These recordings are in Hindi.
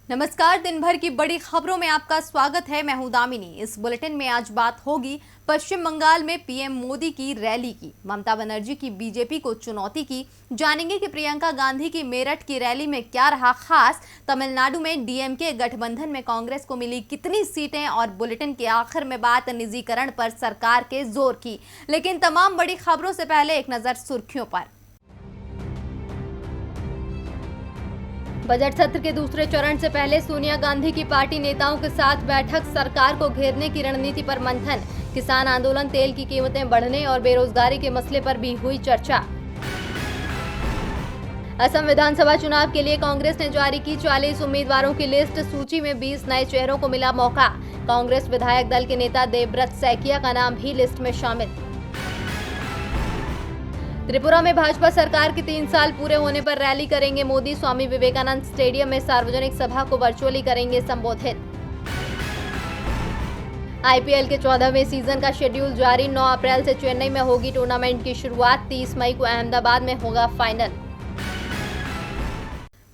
नमस्कार। दिन भर की बड़ी खबरों में आपका स्वागत है। मैं हूं दामिनी। इस बुलेटिन में आज बात होगी पश्चिम बंगाल में पीएम मोदी की रैली की। ममता बनर्जी की बीजेपी को चुनौती की। जानेंगे कि प्रियंका गांधी की मेरठ की रैली में क्या रहा खास। तमिलनाडु में डीएमके गठबंधन में कांग्रेस को मिली कितनी सीटें, और बुलेटिन के आखिर में बात निजीकरण पर सरकार के जोर की। लेकिन तमाम बड़ी खबरों से पहले एक नजर सुर्खियों पर। बजट सत्र के दूसरे चरण से पहले सोनिया गांधी की पार्टी नेताओं के साथ बैठक। सरकार को घेरने की रणनीति पर मंथन। किसान आंदोलन, तेल की कीमतें बढ़ने और बेरोजगारी के मसले पर भी हुई चर्चा। असम विधानसभा चुनाव के लिए कांग्रेस ने जारी की 40 उम्मीदवारों की लिस्ट। सूची में 20 नए चेहरों को मिला मौका। कांग्रेस विधायक दल के नेता देवव्रत सैकिया का नाम भी लिस्ट में शामिल। त्रिपुरा में भाजपा सरकार के 3 साल पूरे होने पर रैली करेंगे मोदी। स्वामी विवेकानंद स्टेडियम में सार्वजनिक सभा को वर्चुअली करेंगे संबोधित। आईपीएल के 14वें सीजन का शेड्यूल जारी। 9 अप्रैल से चेन्नई में होगी टूर्नामेंट की शुरुआत। 30 मई को अहमदाबाद में होगा फाइनल।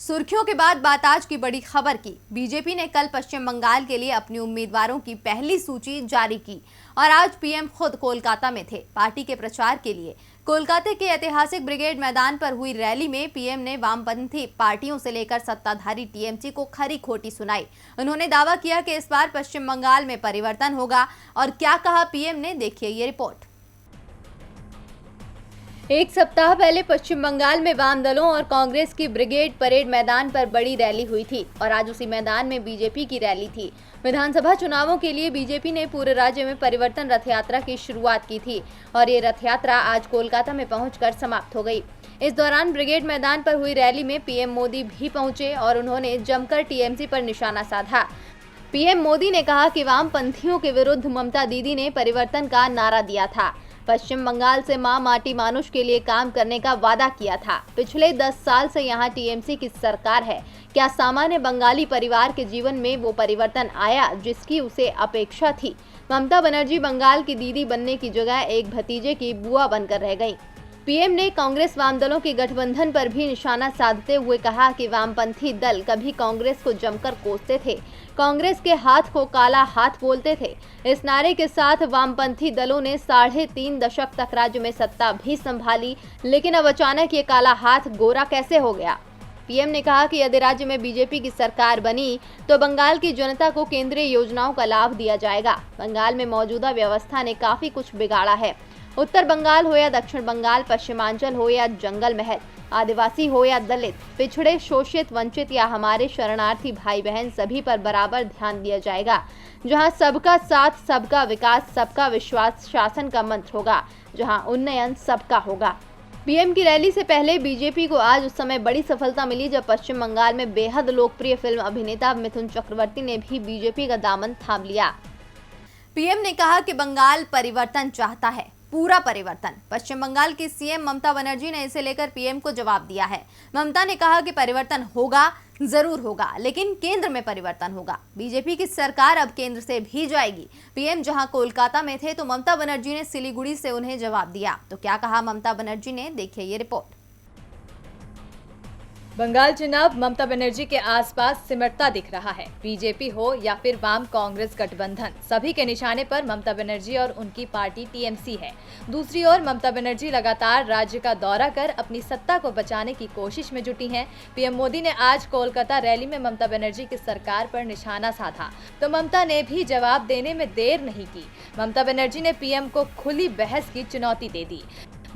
सुर्खियों के बाद बात आज की बड़ी खबर की। बीजेपी ने कल पश्चिम बंगाल के लिए अपनी उम्मीदवारों की पहली सूची जारी की और आज पीएम खुद कोलकाता में थे पार्टी के प्रचार के लिए। कोलकाता के ऐतिहासिक ब्रिगेड मैदान पर हुई रैली में पीएम ने वामपंथी पार्टियों से लेकर सत्ताधारी टीएमसी को खरी खोटी सुनाई। उन्होंने दावा किया कि इस बार पश्चिम बंगाल में परिवर्तन होगा। और क्या कहा पीएम ने, देखिए ये रिपोर्ट। एक सप्ताह पहले पश्चिम बंगाल में वाम दलों और कांग्रेस की ब्रिगेड परेड मैदान पर बड़ी रैली हुई थी और आज उसी मैदान में बीजेपी की रैली थी। विधानसभा चुनावों के लिए बीजेपी ने पूरे राज्य में परिवर्तन रथ यात्रा की शुरुआत की थी और ये रथ यात्रा आज कोलकाता में पहुंचकर समाप्त हो गई। इस दौरान ब्रिगेड मैदान पर हुई रैली में पीएम मोदी भी पहुंचे और उन्होंने जमकर टीएमसी पर निशाना साधा। पीएम मोदी ने कहा कि वामपंथियों के विरुद्ध ममता दीदी ने परिवर्तन का नारा दिया था। पश्चिम बंगाल से मां माटी मानुष के लिए काम करने का वादा किया था। पिछले 10 साल से यहां टीएमसी की सरकार है। क्या सामान्य बंगाली परिवार के जीवन में वो परिवर्तन आया जिसकी उसे अपेक्षा थी? ममता बनर्जी बंगाल की दीदी बनने की जगह एक भतीजे की बुआ बनकर रह गई। पीएम ने कांग्रेस वाम दलों के गठबंधन पर भी निशाना साधते हुए कहा कि वामपंथी दल कभी कांग्रेस को जमकर कोसते थे, कांग्रेस के हाथ को काला हाथ बोलते थे। इस नारे के साथ वामपंथी दलों ने 3.5 दशक तक राज्य में सत्ता भी संभाली, लेकिन अब अचानक ये काला हाथ गोरा कैसे हो गया? पीएम ने कहा कि यदि राज्य में बीजेपी की सरकार बनी तो बंगाल की जनता को केंद्रीय योजनाओं का लाभ दिया जाएगा। बंगाल में मौजूदा व्यवस्था ने काफी कुछ बिगाड़ा है। उत्तर बंगाल हो या दक्षिण बंगाल, पश्चिमांचल हो या जंगल महल, आदिवासी हो या दलित, पिछड़े, शोषित, वंचित या हमारे शरणार्थी भाई बहन, सभी पर बराबर ध्यान दिया जाएगा। जहां सबका साथ, सबका विकास, सबका विश्वास शासन का मंत्र होगा, जहां उन्नयन सबका होगा। पीएम की रैली से पहले बीजेपी को आज उस समय बड़ी सफलता मिली जब पश्चिम बंगाल में बेहद लोकप्रिय फिल्म अभिनेता मिथुन चक्रवर्ती ने भी बीजेपी का दामन थाम लिया। पीएम ने कहा कि बंगाल परिवर्तन चाहता है, पूरा परिवर्तन। पश्चिम बंगाल की सीएम ममता बनर्जी ने इसे लेकर पीएम को जवाब दिया है। ममता ने कहा कि परिवर्तन होगा, जरूर होगा, लेकिन केंद्र में परिवर्तन होगा। बीजेपी की सरकार अब केंद्र से भी जाएगी। पीएम जहां कोलकाता में थे तो ममता बनर्जी ने सिलीगुड़ी से उन्हें जवाब दिया। तो क्या कहा ममता बनर्जी ने, देखिए ये रिपोर्ट। बंगाल चुनाव ममता बनर्जी के आसपास सिमटता दिख रहा है। बीजेपी हो या फिर वाम कांग्रेस गठबंधन, सभी के निशाने पर ममता बनर्जी और उनकी पार्टी टीएमसी है। दूसरी ओर ममता बनर्जी लगातार राज्य का दौरा कर अपनी सत्ता को बचाने की कोशिश में जुटी हैं। पीएम मोदी ने आज कोलकाता रैली में ममता बनर्जी की सरकार पर निशाना साधा तो ममता ने भी जवाब देने में देर नहीं की। ममता बनर्जी ने पीएम को खुली बहस की चुनौती दे दी।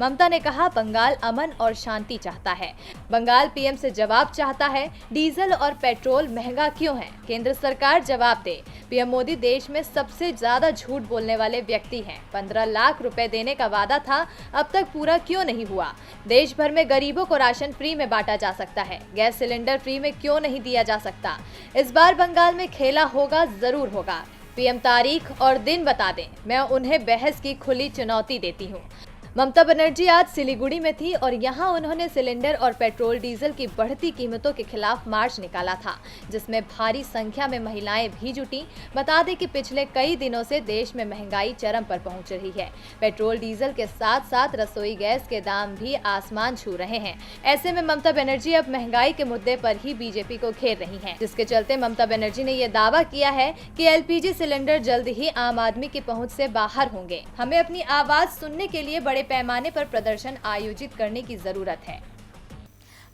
ममता ने कहा, बंगाल अमन और शांति चाहता है। बंगाल पीएम से जवाब चाहता है, डीजल और पेट्रोल महंगा क्यों है? केंद्र सरकार जवाब दे। पीएम मोदी देश में सबसे ज्यादा झूठ बोलने वाले व्यक्ति हैं। 15 लाख रुपए देने का वादा था, अब तक पूरा क्यों नहीं हुआ? देश भर में गरीबों को राशन फ्री में बांटा जा सकता है, गैस सिलेंडर फ्री में क्यों नहीं दिया जा सकता? इस बार बंगाल में खेला होगा, जरूर होगा। पीएम तारीख और दिन बता दें, मैं उन्हें बहस की खुली चुनौती देती हूँ। ममता बनर्जी आज सिलीगुड़ी में थी और यहां उन्होंने सिलेंडर और पेट्रोल डीजल की बढ़ती कीमतों के खिलाफ मार्च निकाला था, जिसमें भारी संख्या में महिलाएं भी जुटी। बता दें कि पिछले कई दिनों से देश में महंगाई चरम पर पहुंच रही है। पेट्रोल डीजल के साथ साथ रसोई गैस के दाम भी आसमान छू रहे हैं। ऐसे में ममता बनर्जी अब महंगाई के मुद्दे पर ही बीजेपी को घेर रही हैं, जिसके चलते ममता बनर्जी ने यह दावा किया है कि एलपीजी सिलेंडर जल्द ही आम आदमी की पहुंच से बाहर होंगे। हमें अपनी आवाज सुनने के लिए बड़े पैमाने पर प्रदर्शन आयोजित करने की जरूरत है।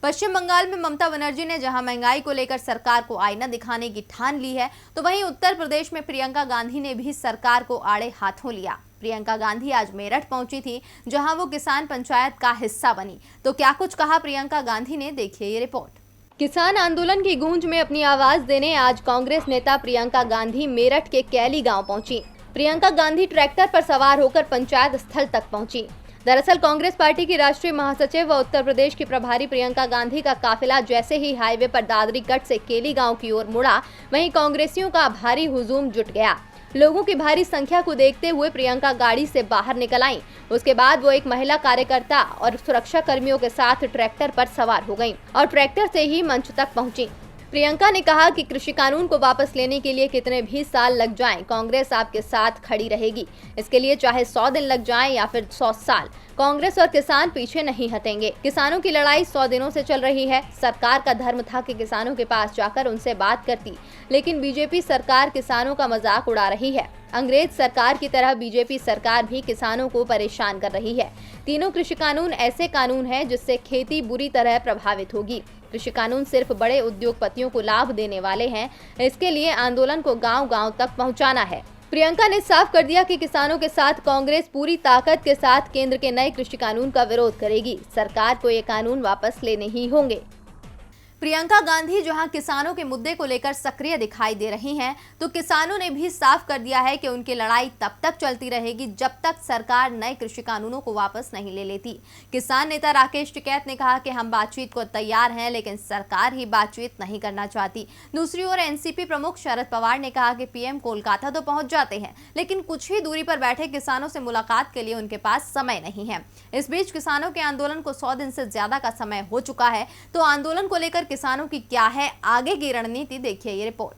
पश्चिम बंगाल में ममता बनर्जी ने जहां महंगाई को लेकर सरकार को आईना दिखाने की ठान ली है, तो वहीं उत्तर प्रदेश में प्रियंका गांधी ने भी सरकार को आड़े हाथों लिया। प्रियंका गांधी आज मेरठ पहुंची थी, जहां वो किसान पंचायत का हिस्सा बनी। तो क्या कुछ कहा प्रियंका गांधी ने, देखिए ये रिपोर्ट। किसान आंदोलन की गूंज में अपनी आवाज देने आज कांग्रेस नेता प्रियंका गांधी मेरठ के कैली गांव पहुंची। प्रियंका गांधी ट्रैक्टर पर सवार होकर पंचायत स्थल तक पहुंची। दरअसल कांग्रेस पार्टी की राष्ट्रीय महासचिव व उत्तर प्रदेश की प्रभारी प्रियंका गांधी का काफिला जैसे ही हाईवे पर दादरी कट से केली गांव की ओर मुड़ा, वहीं कांग्रेसियों का भारी हुजूम जुट गया। लोगों की भारी संख्या को देखते हुए प्रियंका गाड़ी से बाहर निकल आईं। उसके बाद वो एक महिला कार्यकर्ता और सुरक्षा कर्मियों के साथ ट्रैक्टर पर सवार हो गईं और ट्रैक्टर से ही मंच तक पहुंची। प्रियंका ने कहा कि कृषि कानून को वापस लेने के लिए कितने भी साल लग जाएं, कांग्रेस आपके साथ खड़ी रहेगी। इसके लिए चाहे 100 दिन लग जाएं या फिर 100 साल, कांग्रेस और किसान पीछे नहीं हटेंगे। किसानों की लड़ाई 100 दिनों से चल रही है। सरकार का धर्म था कि किसानों के पास जाकर उनसे बात करती, लेकिन बीजेपी सरकार किसानों का मजाक उड़ा रही है। अंग्रेज सरकार की तरह बीजेपी सरकार भी किसानों को परेशान कर रही है। तीनों कृषि कानून ऐसे कानून हैं जिससे खेती बुरी तरह प्रभावित होगी। कृषि कानून सिर्फ बड़े उद्योगपतियों को लाभ देने वाले हैं। इसके लिए आंदोलन को गांव-गांव तक पहुंचाना है। प्रियंका ने साफ कर दिया कि किसानों के साथ कांग्रेस पूरी ताकत के साथ केंद्र के नए कृषि कानून का विरोध करेगी। सरकार को ये कानून वापस लेने ही होंगे। प्रियंका गांधी जहां किसानों के मुद्दे को लेकर सक्रिय दिखाई दे रही हैं, तो किसानों ने भी साफ कर दिया है कि उनकी लड़ाई तब तक चलती रहेगी जब तक सरकार नए कृषि कानूनों को वापस नहीं ले लेती। किसान नेता राकेश टिकैत ने कहा कि हम बातचीत को तैयार हैं, लेकिन सरकार ही बातचीत नहीं करना चाहती। दूसरी ओर एनसीपी प्रमुख शरद पवार ने कहा कि पीएम कोलकाता तो पहुंच जाते हैं, लेकिन कुछ ही दूरी पर बैठे किसानों से मुलाकात के लिए उनके पास समय नहीं है। इस बीच किसानों के आंदोलन को 100 दिन से ज्यादा का समय हो चुका है, तो आंदोलन को लेकर किसानों की क्या है आगे की रणनीति, देखिए ये रिपोर्ट।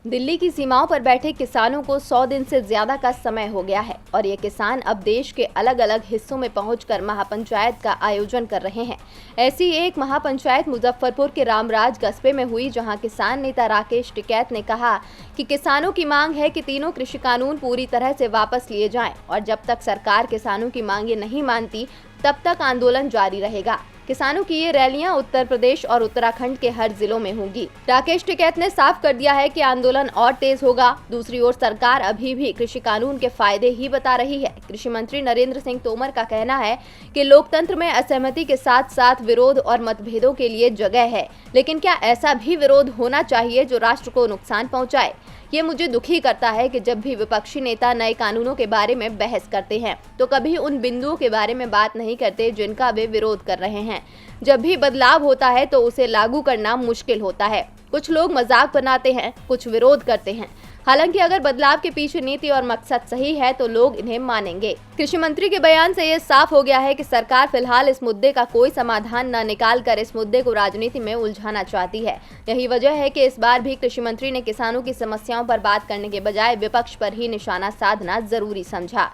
दिल्ली की सीमाओं पर बैठे किसानों को 100 दिन से ज्यादा का समय हो गया है और ये किसान अब देश के अलग अलग हिस्सों में पहुंचकर महापंचायत का आयोजन कर रहे हैं। ऐसी एक महापंचायत मुजफ्फरपुर के रामराज कस्बे में हुई, जहां किसान नेता राकेश टिकैत ने कहा कि किसानों की मांग है कि तीनों कृषि कानून पूरी तरह से वापस लिए जाएं और जब तक सरकार किसानों की मांगे नहीं मानती तब तक आंदोलन जारी रहेगा। किसानों की ये रैलियां उत्तर प्रदेश और उत्तराखंड के हर जिलों में होंगी। राकेश टिकैत ने साफ कर दिया है कि आंदोलन और तेज होगा। दूसरी ओर सरकार अभी भी कृषि कानून के फायदे ही बता रही है। कृषि मंत्री नरेंद्र सिंह तोमर का कहना है कि लोकतंत्र में असहमति के साथ साथ विरोध और मतभेदों के लिए जगह है, लेकिन क्या ऐसा भी विरोध होना चाहिए जो राष्ट्र को नुकसान पहुंचाए? ये मुझे दुखी करता है कि जब भी विपक्षी नेता नए कानूनों के बारे में बहस करते हैं तो कभी उन बिंदुओं के बारे में बात नहीं करते जिनका वे विरोध कर रहे हैं। जब भी बदलाव होता है तो उसे लागू करना मुश्किल होता है। कुछ लोग मजाक बनाते हैं, कुछ विरोध करते हैं। हालांकि अगर बदलाव के पीछे नीति और मकसद सही है तो लोग इन्हें मानेंगे। कृषि मंत्री के बयान से ये साफ हो गया है कि सरकार फिलहाल इस मुद्दे का कोई समाधान न निकाल कर इस मुद्दे को राजनीति में उलझाना चाहती है। यही वजह है कि इस बार भी कृषि मंत्री ने किसानों की समस्याओं पर बात करने के बजाय विपक्ष पर ही निशाना साधना जरूरी समझा।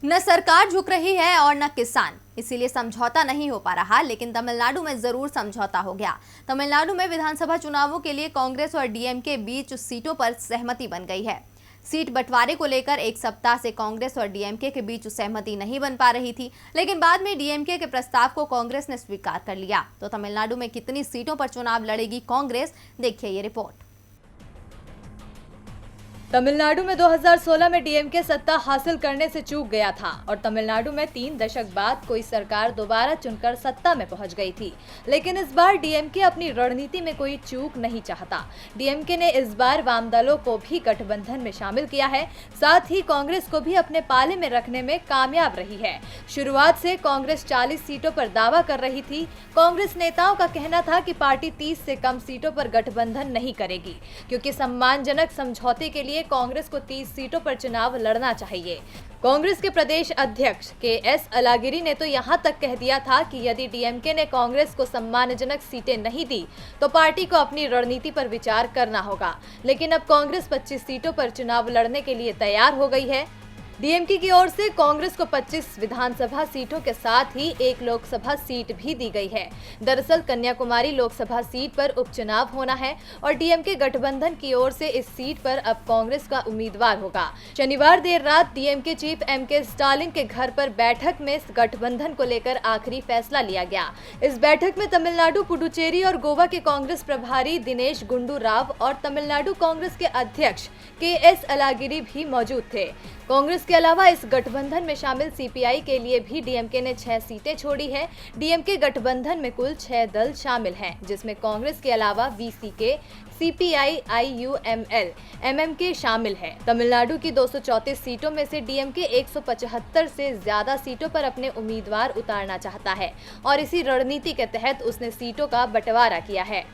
न सरकार झुक रही है और न किसान, इसीलिए समझौता नहीं हो पा रहा, लेकिन तमिलनाडु में जरूर समझौता हो गया। तमिलनाडु में विधानसभा चुनावों के लिए कांग्रेस और डीएमके बीच सीटों पर सहमति बन गई है। सीट बंटवारे को लेकर एक सप्ताह से कांग्रेस और डीएमके के बीच सहमति नहीं बन पा रही थी, लेकिन बाद में डीएमके के प्रस्ताव को कांग्रेस ने स्वीकार कर लिया। तो तमिलनाडु में कितनी सीटों पर चुनाव लड़ेगी कांग्रेस, देखिए ये रिपोर्ट। तमिलनाडु में 2016 में डीएमके सत्ता हासिल करने से चूक गया था और तमिलनाडु में 3 दशक बाद कोई सरकार दोबारा चुनकर सत्ता में पहुंच गई थी। लेकिन इस बार डीएमके अपनी रणनीति में कोई चूक नहीं चाहता। डीएमके ने इस बार वाम दलों को भी गठबंधन में शामिल किया है, साथ ही कांग्रेस को भी अपने पाले में रखने में कामयाब रही है। शुरुआत से कांग्रेस 40 सीटों पर दावा कर रही थी। कांग्रेस नेताओं का कहना था कि पार्टी 30 से कम सीटों पर गठबंधन नहीं करेगी, क्योंकि सम्मानजनक समझौते के लिए कांग्रेस को 30 सीटों पर चुनाव लड़ना चाहिए। कांग्रेस के प्रदेश अध्यक्ष के.एस. अलागिरी ने तो यहां तक कह दिया था कि यदि डीएमके ने कांग्रेस को सम्मानजनक सीटें नहीं दी तो पार्टी को अपनी रणनीति पर विचार करना होगा। लेकिन अब कांग्रेस 25 सीटों पर चुनाव लड़ने के लिए तैयार हो गई है। डीएमके की ओर से कांग्रेस को 25 विधानसभा सीटों के साथ ही एक लोकसभा सीट भी दी गई है। दरअसल कन्याकुमारी लोकसभा सीट पर उपचुनाव होना है और डीएमके गठबंधन की ओर से इस सीट पर अब कांग्रेस का उम्मीदवार होगा। शनिवार देर रात डीएमके चीफ एम.के. स्टालिन के घर पर बैठक में इस गठबंधन को लेकर आखिरी फैसला लिया गया। इस बैठक में तमिलनाडु, पुडुचेरी और गोवा के कांग्रेस प्रभारी दिनेश गुंडू राव और तमिलनाडु कांग्रेस के अध्यक्ष के.एस. अलागिरी भी मौजूद थे। कांग्रेस के अलावा इस गठबंधन में शामिल सीपीआई के लिए भी डीएमके ने 6 सीटें छोड़ी है। डीएमके गठबंधन में कुल 6 दल शामिल हैं, जिसमें कांग्रेस के अलावा वीसीके, सीपीआई, आईयूएमएल, एमएमके शामिल है। तमिलनाडु की 234 सीटों में से डीएमके 175 से ज्यादा सीटों पर अपने उम्मीदवार उतारना चाहता है और इसी रणनीति के तहत उसने सीटों का बंटवारा किया है।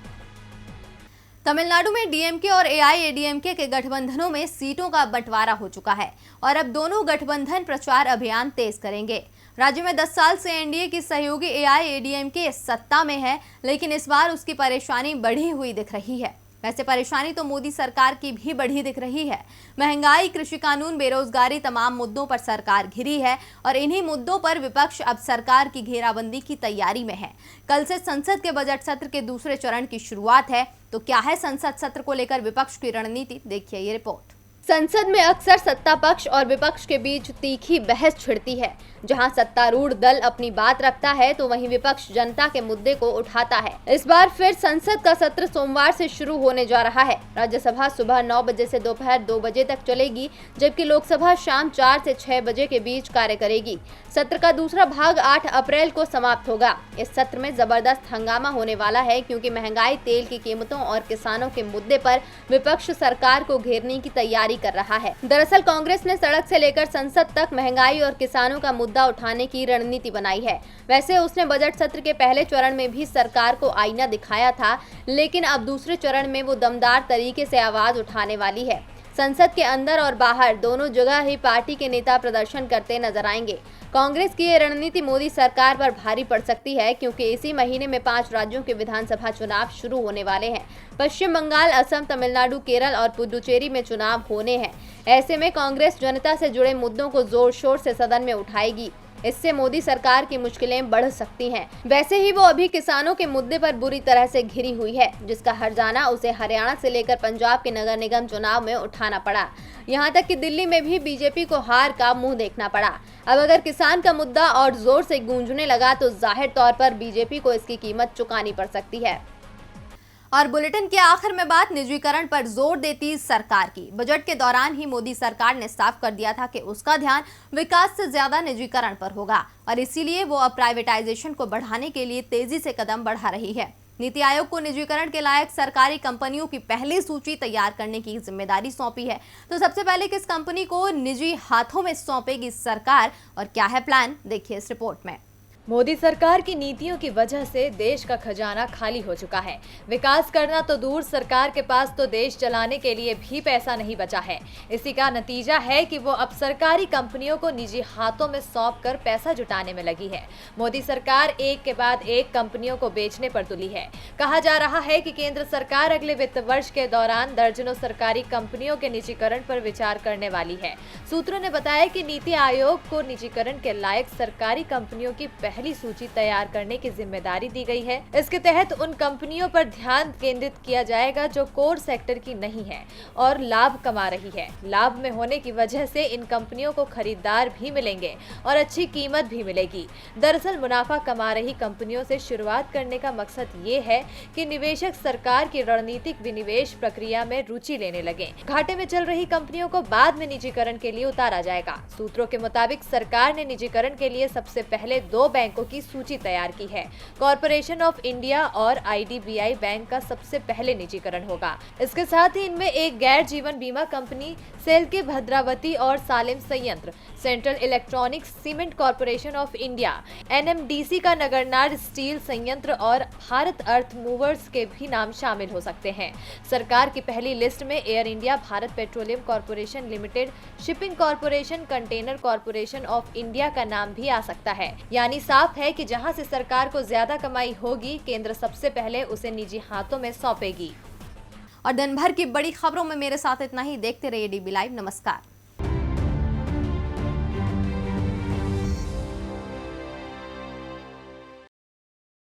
तमिलनाडु में डीएमके और एआईएडीएमके के गठबंधनों में सीटों का बंटवारा हो चुका है और अब दोनों गठबंधन प्रचार अभियान तेज करेंगे। राज्य में 10 साल से एनडीए की सहयोगी एआईएडीएमके सत्ता में है, लेकिन इस बार उसकी परेशानी बढ़ी हुई दिख रही है। वैसे परेशानी तो मोदी सरकार की भी बढ़ी दिख रही है। महंगाई, कृषि कानून, बेरोजगारी, तमाम मुद्दों पर सरकार घिरी है और इन्हीं मुद्दों पर विपक्ष अब सरकार की घेराबंदी की तैयारी में है। कल से संसद के बजट सत्र के दूसरे चरण की शुरुआत है, तो क्या है संसद सत्र को लेकर विपक्ष की रणनीति, देखिए ये रिपोर्ट। संसद में अक्सर सत्ता पक्ष और विपक्ष के बीच तीखी बहस छिड़ती है। जहां सत्तारूढ़ दल अपनी बात रखता है तो वहीं विपक्ष जनता के मुद्दे को उठाता है। इस बार फिर संसद का सत्र सोमवार से शुरू होने जा रहा है। राज्यसभा सुबह 9 बजे से दोपहर 2 बजे तक चलेगी, जबकि लोकसभा शाम 4 से 6 बजे के बीच कार्य करेगी। सत्र का दूसरा भाग 8 अप्रैल को समाप्त होगा। इस सत्र में जबरदस्त हंगामा होने वाला है, क्योंकि महंगाई, तेल की कीमतों और किसानों के मुद्दे पर विपक्ष सरकार को घेरने की तैयारी कर रहा है। दरअसल कांग्रेस ने सड़क से लेकर संसद तक महंगाई और किसानों का मुद्दा उठाने की रणनीति बनाई है। वैसे उसने बजट सत्र के पहले चरण में भी सरकार को आईना दिखाया था, लेकिन अब दूसरे चरण में वो दमदार तरीके से आवाज उठाने वाली है। संसद के अंदर और बाहर दोनों जगह ही पार्टी के नेता प्रदर्शन करते नजर आएंगे। कांग्रेस की ये रणनीति मोदी सरकार पर भारी पड़ सकती है, क्योंकि इसी महीने में 5 राज्यों के विधानसभा चुनाव शुरू होने वाले हैं। पश्चिम बंगाल, असम, तमिलनाडु, केरल और पुडुचेरी में चुनाव होने हैं। ऐसे में कांग्रेस जनता से जुड़े मुद्दों को जोर शोर से सदन में उठाएगी। इससे मोदी सरकार की मुश्किलें बढ़ सकती हैं। वैसे ही वो अभी किसानों के मुद्दे पर बुरी तरह से घिरी हुई है, जिसका हर्जाना उसे हरियाणा से लेकर पंजाब के नगर निगम चुनाव में उठाना पड़ा। यहाँ तक कि दिल्ली में भी बीजेपी को हार का मुंह देखना पड़ा। अब अगर किसान का मुद्दा और जोर से गूंजने लगा तो जाहिर तौर पर बीजेपी को इसकी कीमत चुकानी पड़ सकती है। और बुलेटिन के आखिर में बात निजीकरण पर जोर देती सरकार की। बजट के दौरान ही मोदी सरकार ने साफ कर दिया था कि उसका ध्यान विकास से ज्यादा निजीकरण पर होगा और इसीलिए वो अब प्राइवेटाइजेशन को बढ़ाने के लिए तेजी से कदम बढ़ा रही है। नीति आयोग को निजीकरण के लायक सरकारी कंपनियों की पहली सूची तैयार करने की जिम्मेदारी सौंपी है। तो सबसे पहले किस कंपनी को निजी हाथों में सौंपेगी सरकार और क्या है प्लान, देखिए इस रिपोर्ट में। मोदी सरकार की नीतियों की वजह से देश का खजाना खाली हो चुका है। विकास करना तो दूर, सरकार के पास तो देश चलाने के लिए भी पैसा नहीं बचा है। इसी का नतीजा है कि वो अब सरकारी कंपनियों को निजी हाथों में सौंपकर पैसा जुटाने में लगी है। मोदी सरकार एक के बाद एक कंपनियों को बेचने पर तुली है। कहा जा रहा है कि केंद्र सरकार अगले वित्त वर्ष के दौरान दर्जनों सरकारी कंपनियों के निजीकरण पर विचार करने वाली है। सूत्रों ने बताया कि नीति आयोग को निजीकरण के लायक सरकारी कंपनियों की पहली सूची तैयार करने की जिम्मेदारी दी गई है। इसके तहत उन कंपनियों पर ध्यान केंद्रित किया जाएगा जो कोर सेक्टर की नहीं है और लाभ कमा रही है। लाभ में होने की वजह से इन कंपनियों को खरीदार भी मिलेंगे और अच्छी कीमत भी मिलेगी। दरअसल मुनाफा कमा रही कंपनियों से शुरुआत करने का मकसद ये है कि निवेशक सरकार की रणनीतिक विनिवेश प्रक्रिया में रुचि लेने लगे। घाटे में चल रही कंपनियों को बाद में निजीकरण के लिए उतारा जाएगा। सूत्रों के मुताबिक सरकार ने निजीकरण के लिए सबसे पहले 2 बैंक बैंकों की सूची तैयार की है। कॉरपोरेशन ऑफ इंडिया और IDBI बैंक का सबसे पहले निजीकरण होगा। इसके साथ ही इनमें एक गैर जीवन बीमा कंपनी, सेल के भद्रावती और सालेम संयंत्र, central electronics cement corporation of India, NMDC का नगरनार स्टील संयंत्र और भारत अर्थ मूवर्स के भी नाम शामिल हो सकते हैं। सरकार की पहली लिस्ट में air India, Bharat petroleum corporation limited, shipping corporation, container corporation of India का नाम भी आ सकता है। यानी साफ है कि जहां से सरकार को ज्यादा कमाई होगी, केंद्र सबसे पहले उसे निजी हाथों में सौंपेगी। और दिन भर की बड़ी खबरों में मेरे साथ इतना ही। देखते रहिए DB लाइव। नमस्कार।